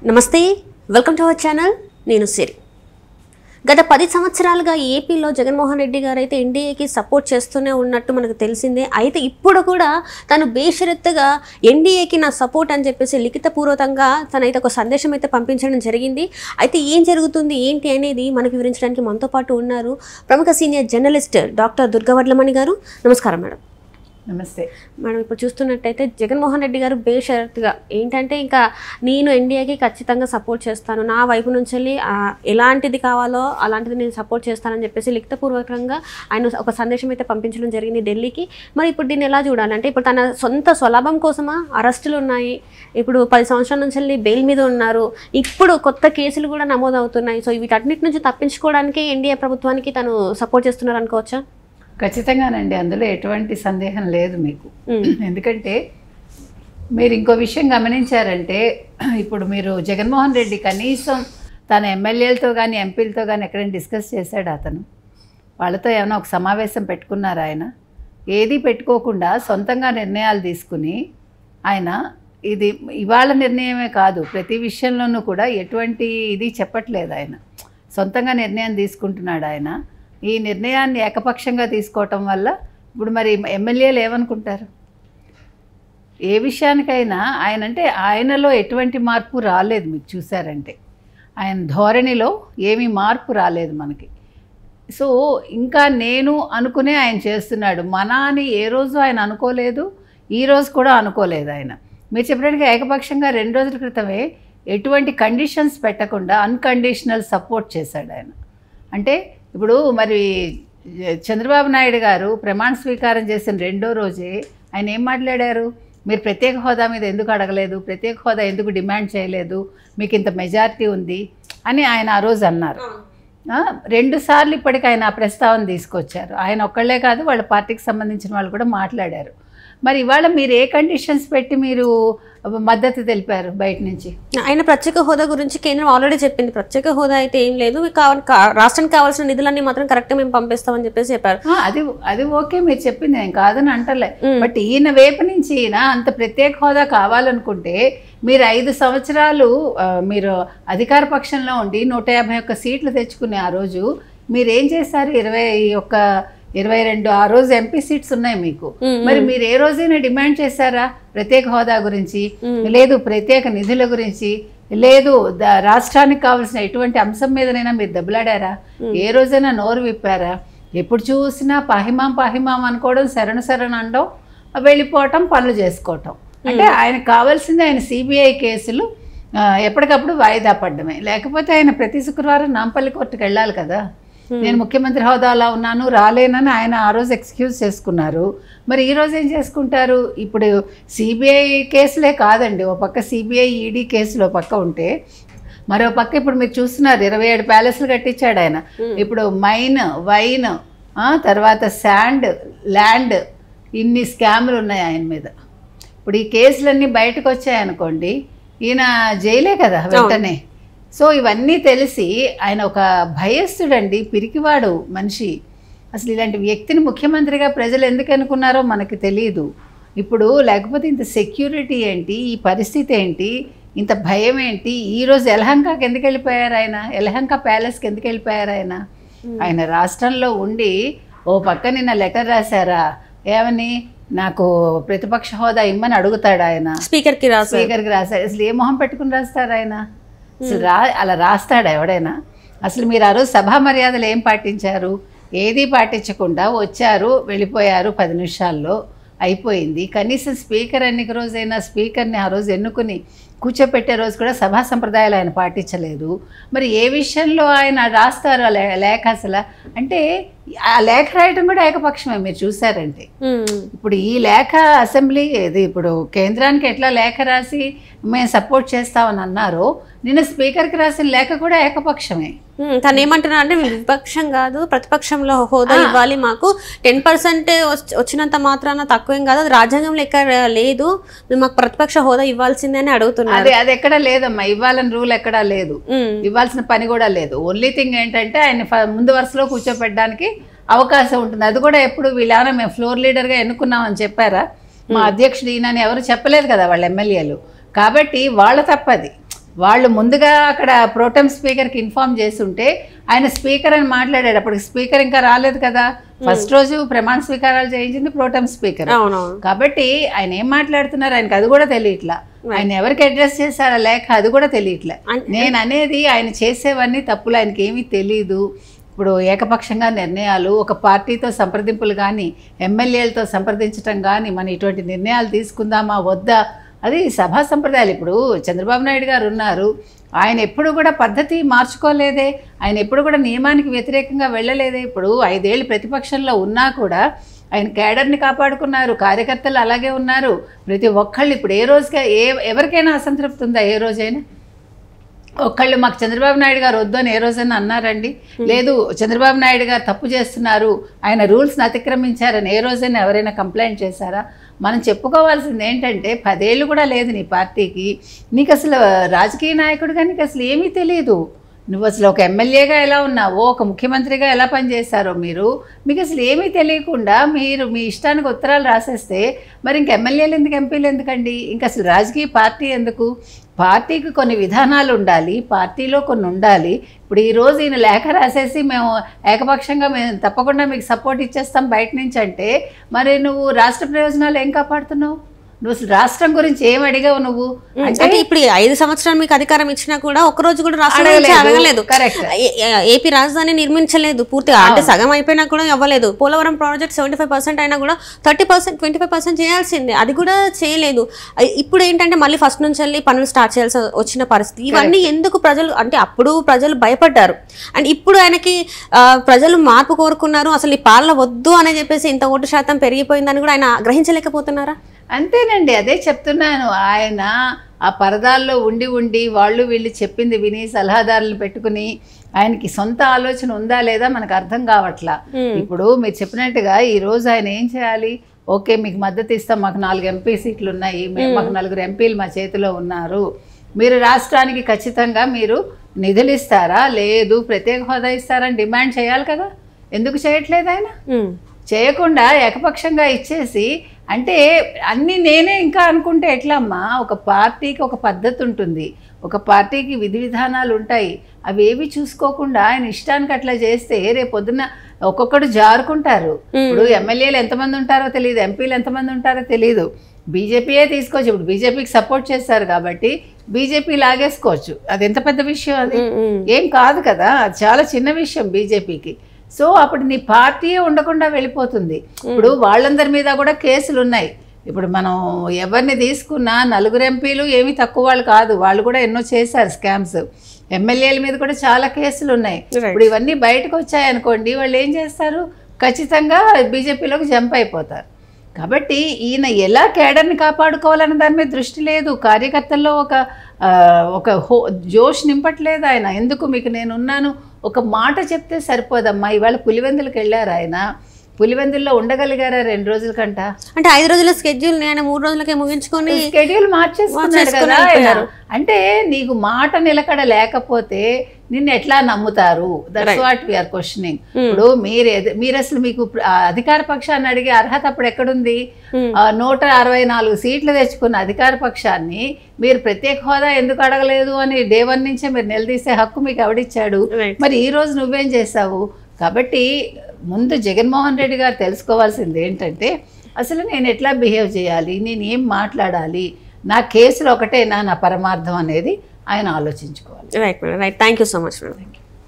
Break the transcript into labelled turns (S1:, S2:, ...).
S1: నమస్తే, welcome to our channel. నేను సిరి. గత 10 సంవత్సరాలుగా ఏపీలో జగన్మోహన్ రెడ్డి గారు అయితే ఎన్డీఏకి సపోర్ట్ చేస్తూనే ఉన్నట్టు మనకు తెలిసిందే. అయితే ఇప్పుడు కూడా తను బేషరత్తుగా ఎన్డీఏకి నా సపోర్ట్ అని చెప్పేసి లిఖితపూర్వకంగా తనైతే ఒక సందేశం అయితే పంపించడం జరిగింది. అయితే ఏం జరుగుతుంది ఏంటి అనేది మనకు వివరించడానికి మనతో పాటు ఉన్నారు ప్రముఖ సీనియర్ జర్నలిస్ట్ డాక్టర్ దుర్గవడ్లమణి గారు. నమస్కారం మేడం.
S2: నమస్తే
S1: మనం ఇప్పుడు చూస్తున్నట్టయితే జగన్మోహన్ రెడ్డి గారు బేషరత్తుగా ఏంటంటే ఇంకా నేను ఎన్డీఏకి ఖచ్చితంగా సపోర్ట్ చేస్తాను, నా వైపు నుంచి వెళ్ళి ఎలాంటిది కావాలో అలాంటిది నేను సపోర్ట్ చేస్తానని చెప్పేసి లిఖితపూర్వకంగా ఆయన ఒక సందేశం అయితే పంపించడం జరిగింది ఢిల్లీకి. మరి ఇప్పుడు దీన్ని ఎలా చూడాలంటే ఇప్పుడు తన సొంత స్వలాభం కోసమా అరెస్టులు ఉన్నాయి, ఇప్పుడు 10 సంవత్సరాల నుంచి వెళ్ళి బెయిల్ మీద ఉన్నారు, ఇప్పుడు కొత్త కేసులు కూడా నమోదవుతున్నాయి. సో వీటన్నిటి నుంచి తప్పించుకోవడానికి ఎన్డీఏ ప్రభుత్వానికి తను సపోర్ట్ చేస్తున్నారు అనుకోవచ్చా?
S2: ఖచ్చితంగానండి, అందులో ఎటువంటి సందేహం లేదు మీకు. ఎందుకంటే మీరు ఇంకో విషయం గమనించారంటే ఇప్పుడు మీరు జగన్మోహన్ రెడ్డి కనీసం తన ఎమ్మెల్యేలతో కానీ ఎంపీలతో కానీ ఎక్కడైనా డిస్కస్ చేశాడు? అతను వాళ్ళతో ఏమైనా ఒక సమావేశం పెట్టుకున్నారు? ఆయన ఏది పెట్టుకోకుండా సొంతంగా నిర్ణయాలు తీసుకుని ఆయన ఇది ఇవాళ నిర్ణయమే కాదు, ప్రతి విషయంలోనూ కూడా ఎటువంటి ఇది చెప్పట్లేదు. ఆయన సొంతంగా నిర్ణయం తీసుకుంటున్నాడు. ఆయన ఈ నిర్ణయాన్ని ఏకపక్షంగా తీసుకోవటం వల్ల ఇప్పుడు మరి ఎమ్మెల్యేలు ఏమనుకుంటారు? ఏ విషయానికైనా ఆయనలో ఎటువంటి మార్పు రాలేదు. మీకు చూసారంటే ఆయన ధోరణిలో ఏమీ మార్పు రాలేదు మనకి. సో ఇంకా నేను అనుకునే ఆయన చేస్తున్నాడు. మన అని ఏ రోజు ఆయన అనుకోలేదు, ఈరోజు కూడా అనుకోలేదు. ఆయన మీరు చెప్పినట్టుగా ఏకపక్షంగా 2 రోజుల క్రితమే ఎటువంటి కండిషన్స్ పెట్టకుండా అన్కండిషనల్ సపోర్ట్ చేశాడు ఆయన. అంటే ఇప్పుడు మరి చంద్రబాబు నాయుడు గారు ప్రమాణ స్వీకారం చేసిన 2వ రోజే ఆయన ఏం మాట్లాడారు? మీరు ప్రత్యేక హోదా మీద ఎందుకు అడగలేదు, ప్రత్యేక హోదా ఎందుకు డిమాండ్ చేయలేదు, మీకు ఇంత మెజారిటీ ఉంది అని ఆయన ఆ రోజు అన్నారు. 2 సార్లు ఇప్పటికి ఆయన ఆ ప్రస్తావన తీసుకొచ్చారు. ఆయన ఒక్కళ్ళే కాదు, వాళ్ళ పార్టీకి సంబంధించిన వాళ్ళు కూడా మాట్లాడారు. మరి ఇవాళ మీరు ఏ కండిషన్స్ పెట్టి మీరు మద్దతు తెలిపారు బయట నుంచి?
S1: ఆయన ప్రత్యేక హోదా గురించి కేంద్రం ఆల్రెడీ చెప్పింది, ప్రత్యేక హోదా అయితే ఏం లేదు, రాష్ట్రానికి కావాల్సిన నిధులన్నీ మాత్రం కరెక్ట్గా మేము పంపిస్తామని చెప్పేసి చెప్పారు.
S2: అది ఓకే, మీరు చెప్పింది నేను కాదని అంటలే. బట్ ఈయన వైపు నుంచి ఈయన అంత ప్రత్యేక హోదా కావాలనుకుంటే మీరు 5 సంవత్సరాలు మీరు అధికార పక్షంలో ఉండి 151 సీట్లు తెచ్చుకునే ఆ రోజు మీరేం చేశారు? 22 ఆ రోజు ఎంపీ సీట్స్ ఉన్నాయి మీకు. మరి మీరు ఏ రోజైనా డిమాండ్ చేశారా ప్రత్యేక హోదా గురించి? లేదు ప్రత్యేక నిధుల గురించి, లేదు రాష్ట్రానికి కావాల్సిన ఎటువంటి అంశం మీదనైనా మీరు దెబ్బలాడారా? ఏ రోజైనా నోరు విప్పారా? ఎప్పుడు చూసినా పాహిమాం అనుకోవడం, శరణ అనడం, వెళ్ళిపోవటం, పనులు చేసుకోవటం. అంటే ఆయనకు కావాల్సింది ఆయన సిబిఐ కేసులు ఎప్పటికప్పుడు వాయిదా పడ్డమే. లేకపోతే ఆయన ప్రతి శుక్రవారం నాంపల్లి కోర్టుకు వెళ్ళాలి కదా. నేను ముఖ్యమంత్రి హోదాలో ఉన్నాను, రాలేనని ఆయన ఆ రోజు ఎక్స్క్యూజ్ చేసుకున్నారు. మరి ఈరోజు ఏం చేసుకుంటారు? ఇప్పుడు సిబిఐ కేసులే కాదండి, ఓ పక్క సిబిఐ ఈడీ కేసులు పక్క ఉంటే, మరో పక్క ఇప్పుడు మీరు చూస్తున్నారు 27 ప్యాలెస్లు కట్టించాడు ఆయన. ఇప్పుడు మైన్, వైన్, తర్వాత శాండ్, ల్యాండ్, ఇన్ని స్కాములు ఉన్నాయి ఆయన మీద. ఇప్పుడు ఈ కేసులన్నీ బయటకు వచ్చాయనుకోండి, ఈయన జైలే కదా వెంటనే. సో ఇవన్నీ తెలిసి ఆయన ఒక భయస్థుడండి, పిరికివాడు మనిషి. అసలు ఇలాంటి వ్యక్తిని ముఖ్యమంత్రిగా ప్రజలు ఎందుకు అనుకున్నారో మనకు తెలియదు. ఇప్పుడు లేకపోతే ఇంత సెక్యూరిటీ ఏంటి, ఈ పరిస్థితి ఏంటి, ఇంత భయం ఏంటి? ఈరోజు యలహంకకి ఎందుకు వెళ్ళిపోయారు ఆయన? యలహంక ప్యాలెస్కి ఎందుకు వెళ్ళిపోయారు ఆయన? ఆయన రాష్ట్రంలో ఉండి ఓ పక్క నిన్న లెటర్ రాశారా? ఏమని? నాకు ప్రతిపక్ష హోదా ఇమ్మని అడుగుతాడు ఆయన. స్పీకర్కి రాశాడు. అసలు ఏ మొహం పెట్టుకుని రాస్తారు ఆయన? అసలు అలా రాస్తాడు ఎవడైనా? అసలు మీరు ఆ రోజు సభా మర్యాదలు ఏం పాటించారు? ఏది పాటించకుండా వచ్చారు, వెళ్ళిపోయారు, 10 నిమిషాల్లో అయిపోయింది. కనీసం స్పీకర్ ఎన్నిక రోజైనా స్పీకర్ని ఆ రోజు ఎన్నుకుని కూర్చోపెట్టే రోజు కూడా సభా సంప్రదాయాలు ఆయన పాటించలేదు. మరి ఏ విషయంలో ఆయన రాస్తారు ఆ లేఖ? అసలు అంటే ఆ లేఖ రాయటం కూడా ఏకపక్షమే. మీరు చూసారంటే ఇప్పుడు ఈ లేఖ అసెంబ్లీ ఇప్పుడు కేంద్రానికి ఎట్లా లేఖ రాసి మేము సపోర్ట్ చేస్తామని అన్నారో, నిన్న స్పీకర్కి రాసిన లేఖ కూడా ఏకపక్షమే.
S1: తను ఏమంటున్నా అంటే విపక్షం కాదు, ప్రతిపక్షంలో హోదా ఇవ్వాలి, మాకు 10% వచ్చినంత మాత్రాన తక్కువేం కాదు, అది రాజ్యాంగంలో ఎక్కడ లేదు, మాకు ప్రతిపక్ష హోదా ఇవ్వాల్సిందే అని అడుగుతున్నారు.
S2: అది ఎక్కడా లేదమ్మా, ఇవ్వాలని రూల్ ఎక్కడా లేదు, ఇవ్వాల్సిన పని కూడా లేదు. ఓన్లీ థింగ్ ఏంటంటే ఆయన ముందు వరుసలో కూర్చోపెట్టడానికి అవకాశం ఉంటుంది. అది కూడా ఎప్పుడు వీళ్ళేమైనా మేము ఫ్లోర్ లీడర్గా ఎన్నుకున్నామని చెప్పారా? మా అధ్యక్షుడు ఈయనని ఎవరు చెప్పలేదు కదా వాళ్ళ ఎమ్మెల్యేలు. కాబట్టి వాళ్ళ తప్పది. వాళ్ళు ముందుగా అక్కడ ప్రోటెం స్పీకర్కి ఇన్ఫార్మ్ చేస్తుంటే ఆయన స్పీకర్ అని మాట్లాడాడు. అప్పటికి స్పీకర్ ఇంకా రాలేదు కదా. ఫస్ట్ రోజు ప్రమాణ స్వీకారాలు చేయించింది ప్రోటెం స్పీకర్. కాబట్టి ఆయన ఏం మాట్లాడుతున్నారు ఆయనకు అది కూడా తెలియట్లా. ఆయన ఎవరికి అడ్రస్ చేశారా లేఖ అది కూడా తెలియట్లే. నేను అనేది ఆయన చేసేవన్నీ తప్పులు, ఆయనకి ఏమీ తెలీదు. ఇప్పుడు ఏకపక్షంగా నిర్ణయాలు, ఒక పార్టీతో సంప్రదింపులు కానీ ఎమ్మెల్యేలతో సంప్రదించడం కానీ మనం ఇటువంటి నిర్ణయాలు తీసుకుందామా వద్దా, అది సభా సంప్రదాయాలు. ఇప్పుడు చంద్రబాబు నాయుడు గారు ఉన్నారు, ఆయన ఎప్పుడు కూడా పద్ధతి మార్చుకోలేదే, ఆయన ఎప్పుడు కూడా నియమానికి వ్యతిరేకంగా వెళ్ళలేదే. ఇప్పుడు 5 ఏళ్ళు ప్రతిపక్షంలో ఉన్నా కూడా ఆయన కేడర్ని కాపాడుకున్నారు, కార్యకర్తలు అలాగే ఉన్నారు. ప్రతి ఒక్కళ్ళు ఇప్పుడు ఏ రోజుగా ఎవరికైనా అసంతృప్తి ఉందా? ఏ రోజైనా ఒక్కళ్ళు మాకు చంద్రబాబు నాయుడు గారు వద్దు అని ఏ రోజైనా అన్నారండి? లేదు. చంద్రబాబు నాయుడు గారు తప్పు చేస్తున్నారు, ఆయన రూల్స్ని అతిక్రమించారని ఏ రోజైనా ఎవరైనా కంప్లైంట్ చేశారా? మనం చెప్పుకోవాల్సింది ఏంటంటే 10 ఏళ్ళు కూడా లేదు నీ పార్టీకి, నీకు అసలు రాజకీయ నాయకుడిగా నీకు అసలు ఏమీ తెలియదు. నువ్వు అసలు ఒక ఎమ్మెల్యేగా ఎలా ఉన్నావో, ఒక ముఖ్యమంత్రిగా ఎలా పనిచేశారో మీకు అసలు ఏమీ తెలియకుండా మీరు మీ ఇష్టానికి ఉత్తరాలు రాసేస్తే మరి ఇంక ఎమ్మెల్యేలు ఎందుకు, ఎంపీలు ఎందుకండి? ఇంక అసలు రాజకీయ పార్టీ ఎందుకు? పార్టీకి కొన్ని విధానాలు ఉండాలి, పార్టీలో కొన్ని ఉండాలి. ఇప్పుడు ఈరోజు ఈయన లేఖ రాసేసి మేము ఏకపక్షంగా మేము తప్పకుండా మీకు సపోర్ట్ ఇచ్చేస్తాం బయట నుంచి అంటే మరి నువ్వు రాష్ట్ర ప్రయోజనాలు ఏం కాపాడుతున్నావు? నువ్వు అసలు రాష్ట్రం గురించి ఏం అడిగావు నువ్వు?
S1: అంటే ఇప్పుడు 5 సంవత్సరాలు మీకు అధికారం ఇచ్చినా కూడా ఒక్కరోజు కూడా రాష్ట్రం అడగలేదు. ఏపీ రాజధాని నిర్మించలేదు పూర్తిగా, అంటే సగం అయిపోయినా కూడా అవ్వలేదు. పోలవరం ప్రాజెక్ట్ 75% అయినా కూడా 30%, 25% చేయాల్సిందే, అది కూడా చేయలేదు. ఇప్పుడు ఏంటంటే మళ్ళీ ఫస్ట్ నుంచి వెళ్ళి పనులు స్టార్ట్ చేయాల్సి వచ్చిన పరిస్థితి. ఇవన్నీ ఎందుకు ప్రజలు అంటే అప్పుడు ప్రజలు భయపడ్డారు, అండ్ ఇప్పుడు ఆయనకి ప్రజలు మార్పు కోరుకున్నారు, అసలు ఈ పాలన వద్దు అని చెప్పేసి ఇంత ఓటు శాతం పెరిగిపోయిందని కూడా ఆయన గ్రహించలేకపోతున్నారా?
S2: అంతేనండి, అదే చెప్తున్నాను. ఆయన ఆ పరదాల్లో ఉండి వాళ్ళు వీళ్ళు చెప్పింది విని సలహాదారులు పెట్టుకుని ఆయనకి సొంత ఆలోచన ఉందా లేదా మనకు అర్థం కావట్లా. ఇప్పుడు మీరు చెప్పినట్టుగా ఈరోజు ఆయన ఏం చేయాలి? ఓకే మీకు మద్దతు ఇస్తాం, మాకు 4 ఎంపీ సీట్లు ఉన్నాయి, మాకు 4 ఎంపీలు మా చేతిలో ఉన్నారు, మీరు రాష్ట్రానికి ఖచ్చితంగా మీరు నిధులు ఇస్తారా, లేదు ప్రత్యేక హోదా ఇస్తారని డిమాండ్ చేయాలి కదా. ఎందుకు చేయట్లేదు ఆయన? చేయకుండా ఏకపక్షంగా ఇచ్చేసి అంటే అన్నీ నేనే ఇంకా అనుకుంటే ఎట్లమ్మా? ఒక పార్టీకి ఒక పద్ధతి ఉంటుంది, ఒక పార్టీకి విధి విధానాలు ఉంటాయి, అవి ఏవి చూసుకోకుండా ఆయన ఇష్టానికి అట్లా చేస్తే రేపు పొద్దున్న ఒక్కొక్కడు జారుకుంటారు. ఇప్పుడు ఎమ్మెల్యేలు ఎంతమంది ఉంటారో తెలియదు, ఎంపీలు ఎంతమంది ఉంటారో తెలియదు. బీజేపీయే తీసుకోవచ్చు, ఇప్పుడు బీజేపీకి సపోర్ట్ చేస్తారు కాబట్టి బీజేపీ లాగేసుకోవచ్చు. అది ఎంత పెద్ద విషయం? అది ఏం కాదు కదా, అది చాలా చిన్న విషయం బీజేపీకి. సో అప్పుడు నీ పార్టీయే ఉండకుండా వెళ్ళిపోతుంది. ఇప్పుడు వాళ్ళందరి మీద కూడా కేసులు ఉన్నాయి. ఇప్పుడు మనం ఎవరిని తీసుకున్నా 4 ఎంపీలు ఏమీ తక్కువ వాళ్ళు కాదు, వాళ్ళు కూడా ఎన్నో చేశారు స్కామ్స్. ఎమ్మెల్యేల మీద కూడా చాలా కేసులు ఉన్నాయి. ఇప్పుడు ఇవన్నీ బయటకు వచ్చాయనుకోండి, వాళ్ళు ఏం చేస్తారు? ఖచ్చితంగా బీజేపీలోకి జంప్ అయిపోతారు. కాబట్టి ఈయన ఎలా కేడర్ని కాపాడుకోవాలన్న దాని మీద దృష్టి లేదు, కార్యకర్తల్లో ఒక జోష్ నింపట్లేదు ఆయన. ఎందుకు మీకు నేనున్నాను ఒక మాట చెప్తే సరిపోదమ్మా. ఇవాళ పులివెందులకు వెళ్ళారు ఆయన, పులివెందుల్లో ఉండగలిగారా 2 రోజుల కంట? అంటే 5 రోజుల స్కెడ్యూల్ నేను 3 రోజులకే ముగించుకొని స్కెడ్యూల్ మార్చేసుకున్నాడు కదా. అంటే నీకు మాట నిలకడ లేకపోతే నిన్ను ఎట్లా నమ్ముతారు? That's what we are questioning. ఇప్పుడు మీరు అసలు మీకు అధికార పక్షాన్ని అడిగే అర్హత అప్పుడు ఎక్కడుంది? 164 సీట్లు తెచ్చుకున్న అధికార పక్షాన్ని మీరు ప్రత్యేక హోదా ఎందుకు అడగలేదు అని డే 1 నుంచే మీరు నిలదీసే హక్కు మీకు ఎవడిచ్చాడు? మరి ఈ రోజు నువ్వేం చేసావు? కాబట్టి ముందు జగన్మోహన్ రెడ్డి గారు తెలుసుకోవాల్సింది ఏంటంటే అసలు నేను ఎట్లా బిహేవ్ చేయాలి, నేను ఏం మాట్లాడాలి, నా కేసులు ఒకటేనా నా పరమార్థం అనేది ఆయన ఆలోచించుకోవాలి.
S1: Right madam, right. Thank you so much madam.